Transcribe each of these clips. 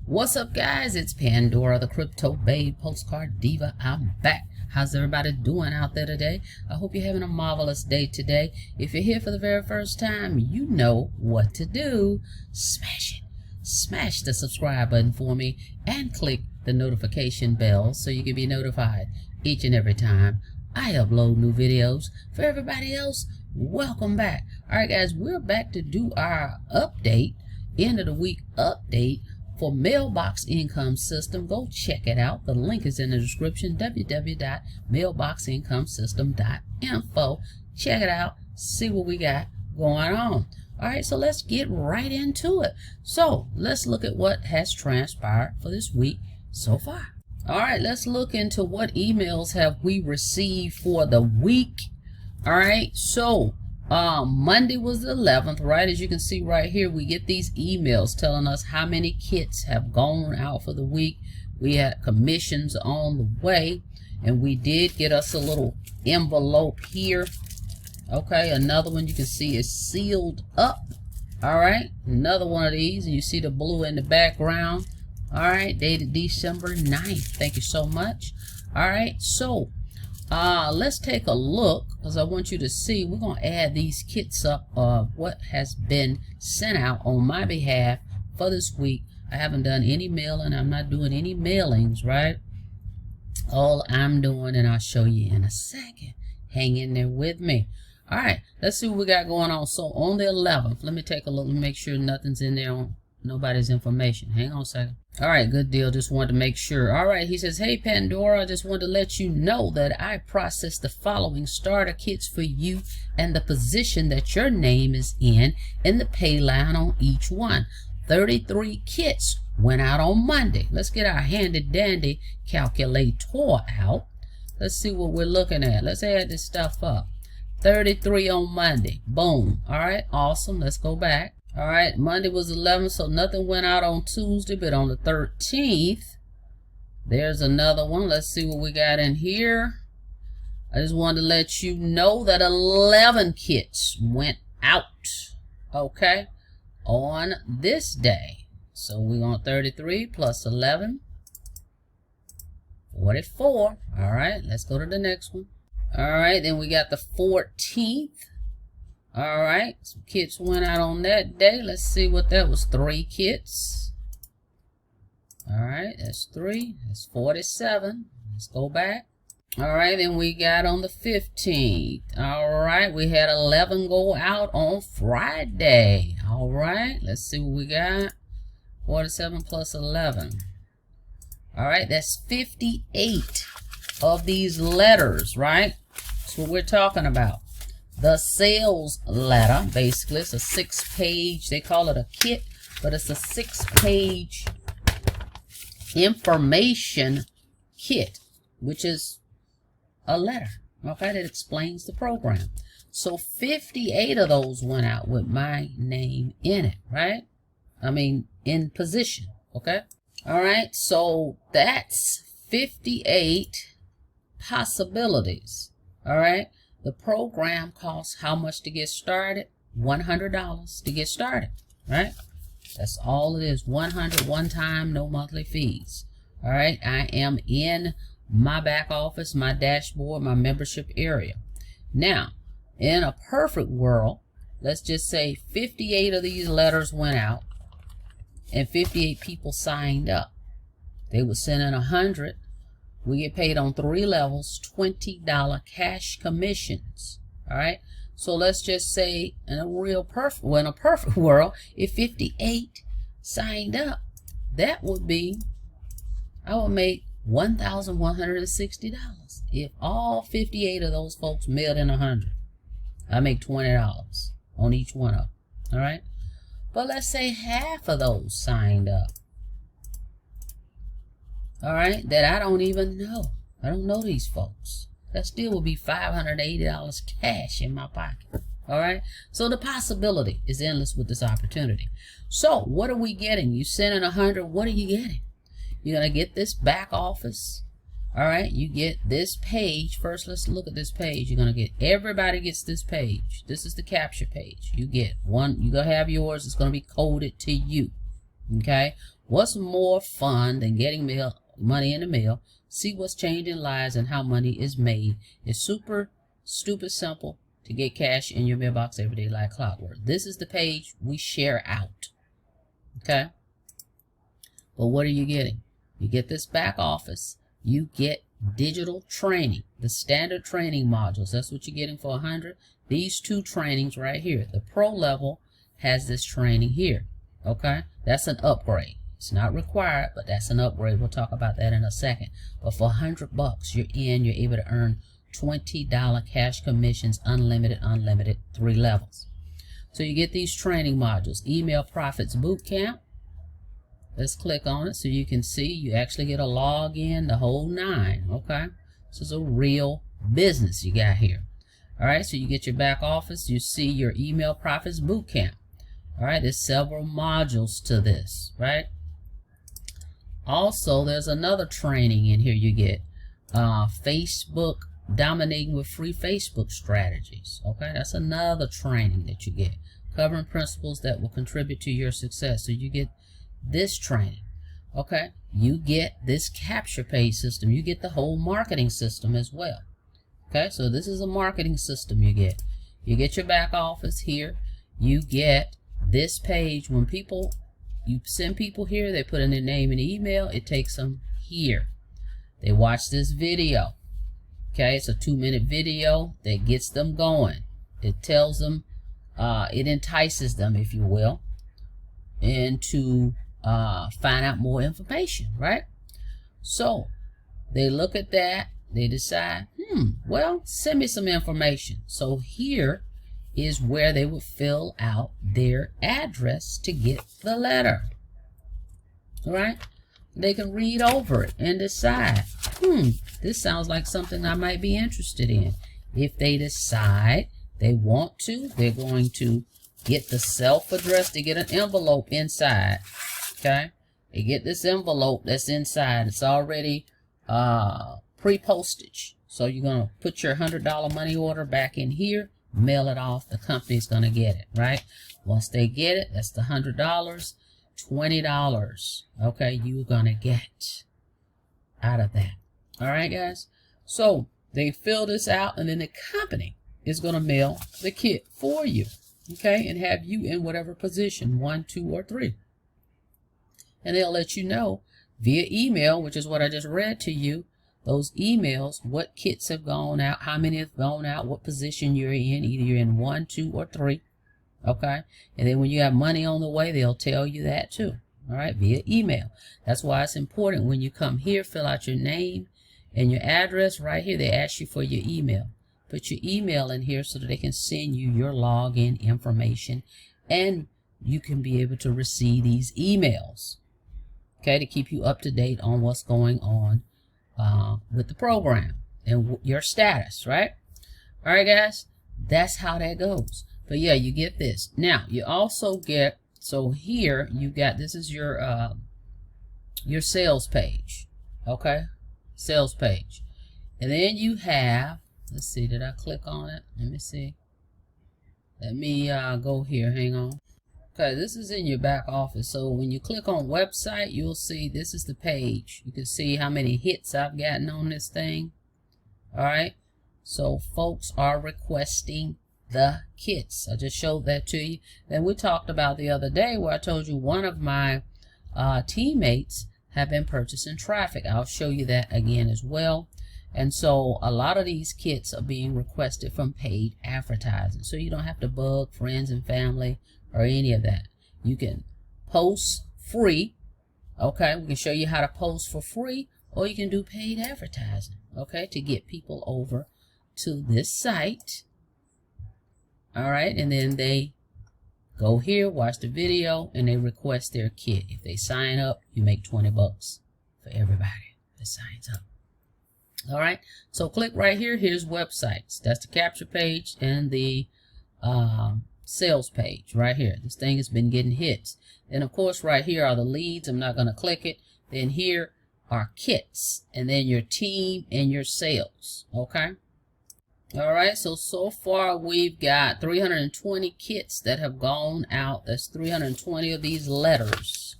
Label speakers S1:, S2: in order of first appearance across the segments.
S1: What's up, guys? It's Pandora, the Crypto Babe Postcard Diva. I'm back. How's everybody doing out there today? I hope you're having a marvelous day today. If you're here for the very first time, you know what to do. Smash it. Smash the subscribe button for me and click the notification bell so you can be notified each and every time I upload new videos. For everybody else, welcome back. All right, guys, we're back to do our update, end of the week update for Mailbox income system. Go check it out. The link is in the description, www.mailboxincomesystem.info. Check it out, see what we got going on. All right, so let's get right into it. So let's look at what has transpired for this week so far. All right, let's look into what emails have we received for the week. All right, so Monday was the 11th, right? As you can see right here, we get these emails telling us how many kits have gone out for the week. We had commissions on the way, and we did get us a little envelope here. Okay, another one you can see is sealed up. All right, another one of these, and you see the blue in the background. All right, dated December 9th. Thank you so much. All right, so let's take a look, because I want you to see. We're going to add these kits up of what has been sent out on my behalf for this week. I haven't done any mailing. I'm not doing any mailings, right? All I'm doing, and I'll show you in a second. Hang in there with me. All right, let's see what we got going on. So on the 11th, let me take a look and make sure nothing's in there on nobody's information. Hang on a second. All right, good deal. Just wanted to make sure. All right, he says, hey Pandora, I just wanted to let you know that I processed the following starter kits for you and the position that your name is in the pay line on each one. 33 kits went out on Monday. Let's get our handy dandy calculator out. Let's see what we're looking at. Let's add this stuff up. 33 on Monday. Boom. All right, awesome. Let's go back. All right, Monday was 11th, so nothing went out on Tuesday, but on the 13th, there's another one. Let's see what we got in here. I just wanted to let you know that 11 kits went out, okay, on this day. So we on 33 plus 11, 44. All right, let's go to the next one. All right, then we got the 14th. All right, some kits went out on that day. Let's see what that was. 3 kits. All right, that's 3. That's 47. Let's go back. All right, then we got on the 15th. All right, we had 11 go out on Friday. All right, let's see what we got. 47 plus 11. All right, that's 58 of these letters, right? That's what we're talking about. The sales letter, basically, it's a 6-page, they call it a kit, but it's a 6-page information kit, which is a letter, okay, that explains the program. So 58 of those went out with my name in it, right? I mean, in position, okay? All right, so that's 58 possibilities, all right? The program costs how much to get started? $100 to get started, right? That's all it is. 100 one time, no monthly fees. All right, I am in my back office, my dashboard, my membership area. Now, in a perfect world, let's just say 58 of these letters went out and 58 people signed up. They would send in 100. We get paid on 3 levels, $20 cash commissions. All right. So let's just say in a perfect world, if 58 signed up, that would be, I would make $1,160. If all 58 of those folks mailed in 100, I make $20 on each one of them. All right. But let's say half of those signed up. All right, that I don't even know. I don't know these folks. That still would be $580 cash in my pocket. All right, so the possibility is endless with this opportunity. So what are we getting? You send in 100, what are you getting? You're gonna get this back office. All right, you get this page. First, let's look at this page. You're gonna get, everybody gets this page. This is the capture page. You get one, you're gonna have yours, it's gonna be coded to you. Okay, What's more fun than getting money in the mail? See what's changing lives and how money is made. It's super stupid simple to get cash in your mailbox every day like clockwork. This is the page we share out. Okay? But what are you getting? You get this back office. You get digital training, the standard training modules. That's what you're getting for 100. These two trainings right here. The pro level has this training here. Okay? That's an upgrade. It's not required, but that's an upgrade. We'll talk about that in a second. But for $100, you're able to earn $20 cash commissions, unlimited, 3 levels. So you get these training modules. Email Profits Bootcamp. Let's click on it so you can see you actually get a login, the whole 9. Okay, this is a real business you got here. All right, so you get your back office. You see your Email Profits Bootcamp. All right, there's several modules to this, right? Also, there's another training in here you get. Facebook Dominating with Free Facebook Strategies. Okay, that's another training that you get, covering principles that will contribute to your success. So you get this training. Okay, you get this capture page system. You get the whole marketing system as well. Okay, so this is a marketing system you get. You get your back office here. You get this page. When you send people here, they put in their name and email. It takes them here. They watch this video. Okay, it's a 2-minute video that gets them going. It tells them, it entices them, if you will, into find out more information, right? So they look at that, they decide, well, send me some information. So here is where they would fill out their address to get the letter. All right, they can read over it and decide, this sounds like something I might be interested in. If they decide they want to, they're going to get the self-address. They get an envelope inside. Okay, they get this envelope that's inside. It's already pre-postage. So you're going to put your $100 money order back in here, mail it off. The company's going to get it, right? Once they get it, that's the $100, $20. Okay, you're going to get out of that. All right, guys? So they fill this out, and then the company is going to mail the kit for you. Okay, and have you in whatever position, 1, 2, or 3. And they'll let you know via email, which is what I just read to you, those emails, what kits have gone out, how many have gone out, what position you're in, either you're in 1, 2, or 3. Okay, and then when you have money on the way, they'll tell you that too. All right, via email. That's why it's important when you come here, fill out your name and your address right here. They ask you for your email. Put your email in here so that they can send you your login information, and you can be able to receive these emails. Okay, to keep you up to date on what's going on with the program and your status, right? All right, guys, that's how that goes. But yeah, you get this. Now, you also get, so here you got, this is your sales page, okay? Sales page. And then you have, let's see, did I click on it? Let me see. Let me go here, hang on. Okay, this is in your back office. So when you click on website, you'll see this is the page. You can see how many hits I've gotten on this thing. All right, so folks are requesting the kits. I just showed that to you. Then we talked about the other day where I told you one of my teammates have been purchasing traffic. I'll show you that again as well. And so a lot of these kits are being requested from paid advertising. So you don't have to bug friends and family or any of that. You can post free. Okay, we can show you how to post for free, or you can do paid advertising, okay, to get people over to this site. All right, and then they go here, watch the video, and they request their kit. If they sign up, you make $20 for everybody that signs up. All right, so click right here. Here's websites. That's the capture page and the sales page right here. This thing has been getting hits. And of course, right here are the leads. I'm not going to click it. Then here are kits, and then your team and your sales. Okay. All right, so far we've got 320 kits that have gone out. That's 320 of these letters.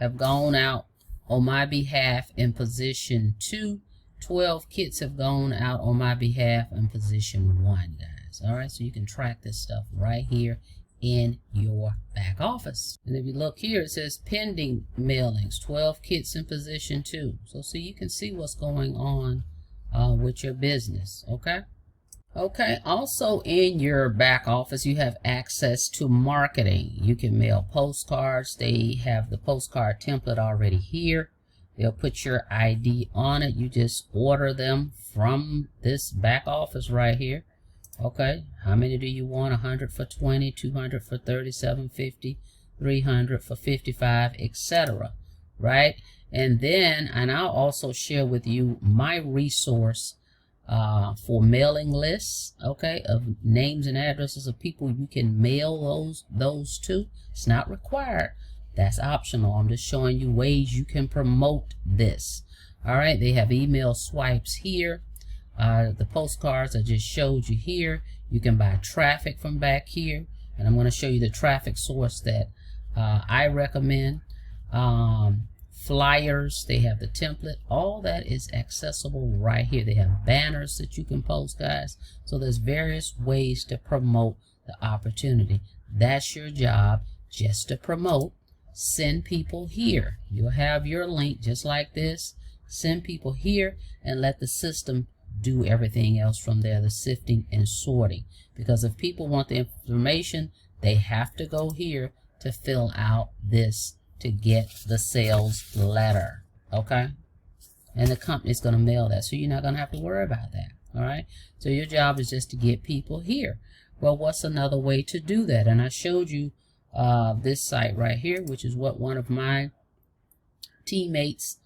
S1: have gone out on my behalf in position 2. 12 kits have gone out on my behalf in position 1, guys. All right, so you can track this stuff right here in your back office. And if you look here, it says pending mailings, 12 kits in position 2. So you can see what's going on with your business. Okay, also in your back office, you have access to marketing. You can mail postcards. They have the postcard template already here. They'll put your ID on it. You just order them from this back office right here. Okay, how many do you want? 100 for 20, 200 for 37.50, 300 for 55, etc. Right? And I'll also share with you my resource for mailing lists, okay, of names and addresses of people you can mail those to. It's not required. That's optional. I'm just showing you ways you can promote this. All right, they have email swipes here. The postcards I just showed you here. You can buy traffic from back here, and I'm going to show you the traffic source that I recommend. Flyers, they have the template. All that is accessible right here. They have banners that you can post, guys. So there's various ways to promote the opportunity. That's your job, just to promote. Send people here. You'll have your link just like this. Send people here and let the system do everything else from there, the sifting and sorting. Because if people want the information, they have to go here to fill out this to get the sales letter. Okay? And the company's going to mail that, so you're not going to have to worry about that. All right? So your job is just to get people here. Well, what's another way to do that? And I showed you this site right here, which is what one of my teammates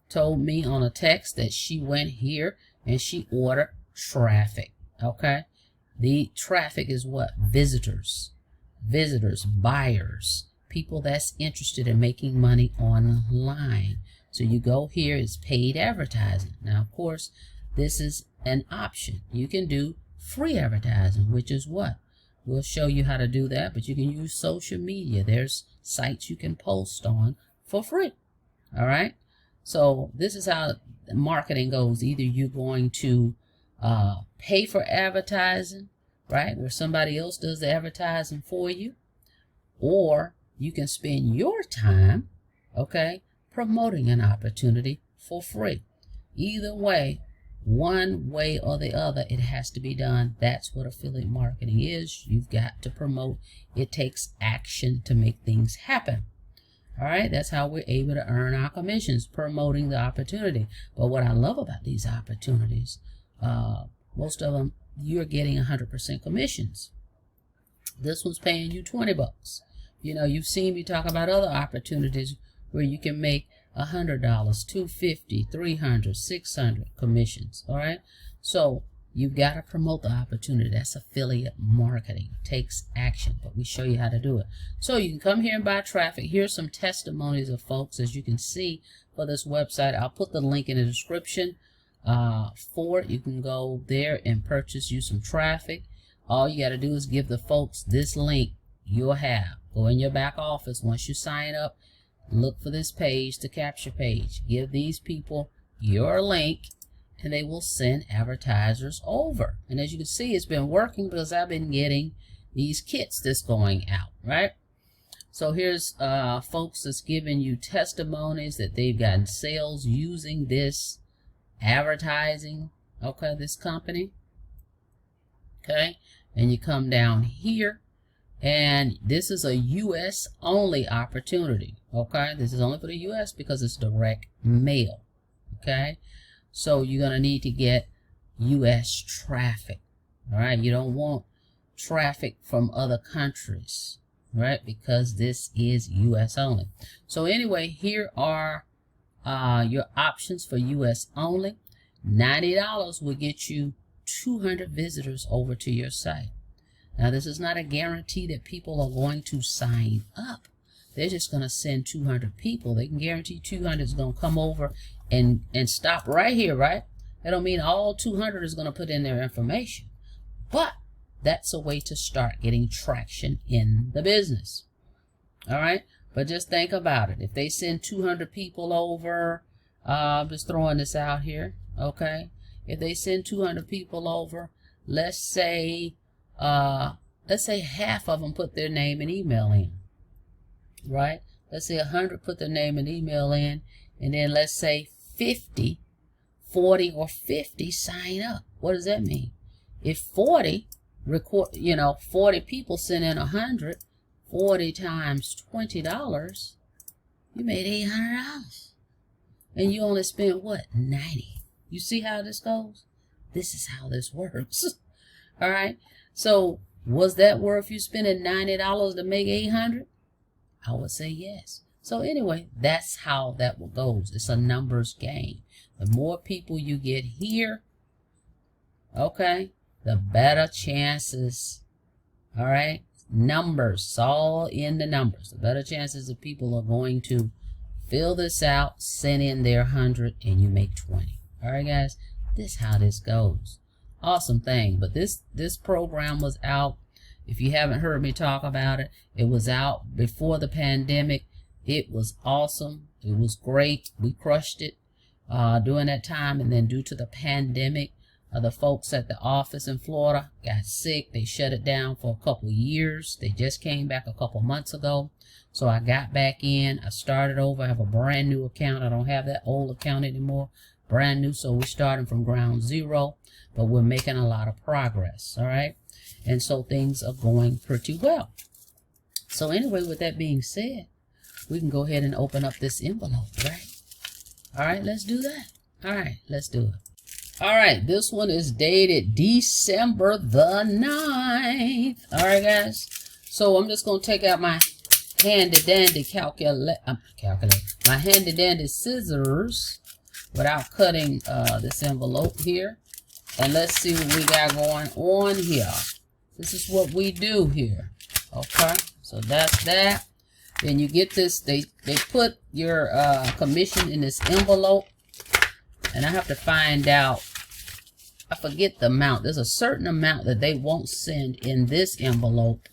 S1: told me on a text, that she went here and she ordered traffic. Okay, the traffic is what? Visitors, buyers, people that's interested in making money online. So you go here, it's paid advertising. Now, of course, this is an option. You can do free advertising, which is what? We'll show you how to do that, but you can use social media. There's sites you can post on for free. All right. So this is how marketing goes. Either you're going to pay for advertising, right, where somebody else does the advertising for you, or you can spend your time, okay, promoting an opportunity for free. Either way, one way or the other, it has to be done. That's what affiliate marketing is. You've got to promote. It takes action to make things happen. All right, that's how we're able to earn our commissions, promoting the opportunity. But what I love about these opportunities, most of them, you're getting 100% commissions. This one's paying you $20. You know, you've seen me talk about other opportunities where you can make $100, $250, $300, $600 commissions. All right, so you've got to promote the opportunity. That's affiliate marketing. It takes action, but we show you how to do it. So you can come here and buy traffic. Here's some testimonies of folks, as you can see, for this website. I'll put the link in the description for it. You can go there and purchase you some traffic. All you got to do is give the folks this link. You'll have, go in your back office once you sign up, look for this page, the capture page. Give these people your link, and they will send advertisers over. And as you can see, it's been working because I've been getting these kits that's going out, right? So here's folks that's giving you testimonies that they've gotten sales using this advertising, okay, this company. Okay, and you come down here, and this is a U.S. only opportunity. Okay, this is only for the U.S. because it's direct mail. Okay, so you're going to need to get U.S. traffic. All right, you don't want traffic from other countries, right? Because this is U.S. only. So anyway, here are your options for U.S. only. $90 will get you 200 visitors over to your site. Now, this is not a guarantee that people are going to sign up. They're just going to send 200 people. They can guarantee 200 is going to come over and stop right here, right? That don't mean all 200 is going to put in their information. But that's a way to start getting traction in the business. All right. But just think about it. If they send 200 people over, I'm just throwing this out here, okay? If they send 200 people over, let's say half of them put their name and email in, right? Let's say 100 put their name and email in, and then let's say 40 or 50 sign up. What does that mean? If 40 people send in 100, 40 times $20, you made $800. And you only spent what? 90. You see how this goes? This is how this works. All right. So was that worth you spending $90 to make 800? I would say yes. So anyway, that's how that goes. It's a numbers game. The more people you get here, okay, the better chances. All right. Numbers, it's all in the numbers. The better chances that people are going to fill this out, send in their 100, and you make 20. All right, guys, this is how this goes. Awesome thing. But this program was out. If you haven't heard me talk about it, it was out before the pandemic. It was awesome. It was great. We crushed it during that time. And then due to the pandemic, the folks at the office in Florida got sick. They shut it down for a couple years. They just came back a couple months ago. So I got back in. I started over. I have a brand new account. I don't have that old account anymore. Brand new. So we're starting from ground zero. But we're making a lot of progress. All right. And so things are going pretty well. So anyway, with that being said, we can go ahead and open up this envelope, right? All right, let's do that. All right, let's do it. All right, this one is dated December the 9th. All right, guys. So I'm just going to take out my handy-dandy my handy-dandy scissors without cutting this envelope here. And let's see what we got going on here. This is what we do here. Okay, so that's that. Then you get this, they put your commission in this envelope. And I have to find out, I forget the amount. There's a certain amount that they won't send in this envelope.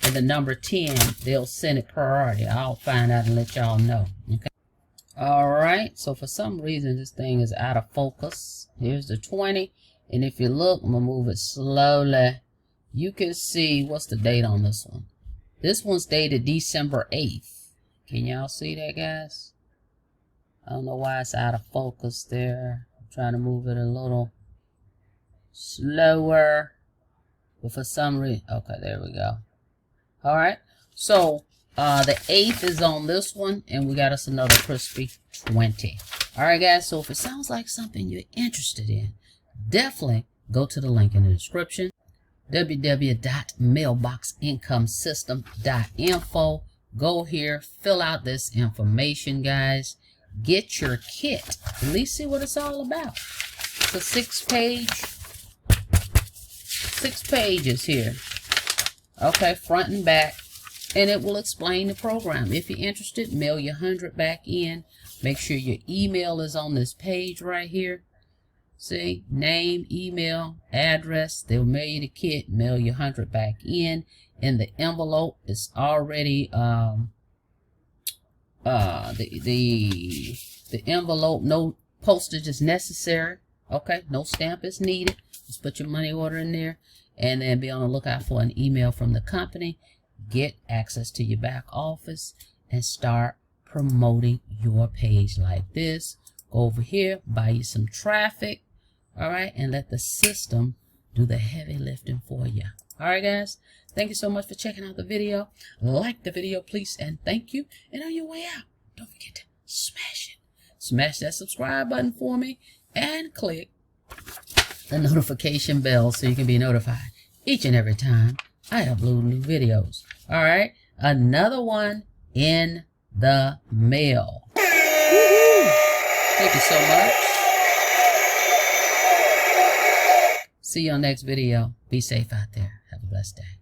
S1: And the number 10, they'll send it priority. I'll find out and let y'all know. Okay. All right. So for some reason, this thing is out of focus. Here's the 20. And if you look, I'm going to move it slowly. You can see, what's the date on this one? This one's dated December 8th. Can y'all see that, guys? I don't know why it's out of focus there. I'm trying to move it a little slower. But for some reason, okay, there we go. All right. So the 8th is on this one, and we got us another crispy 20. All right, guys. So if it sounds like something you're interested in, definitely go to the link in the description. www.mailboxincomesystem.info. Go here, fill out this information, guys. Get your kit. At least see what it's all about. It's a 6-page, 6 pages here. Okay, front and back. And it will explain the program. If you're interested, mail your 100 back in. Make sure your email is on this page right here. See, name, email, address. They'll mail you the kit, mail your 100 back in. And the envelope is already the envelope, no postage is necessary. Okay, no stamp is needed. Just put your money order in there, and then be on the lookout for an email from the company. Get access to your back office and start promoting your page like this. Go over here, buy you some traffic. All right, and let the system do the heavy lifting for you. All right, guys. Thank you so much for checking out the video. Like the video, please, and thank you. And on your way out, don't forget to smash it. Smash that subscribe button for me and click the notification bell so you can be notified each and every time I upload new videos. All right, another one in the mail. Woo-hoo. Thank you so much. See you on next video. Be safe out there. Have a blessed day.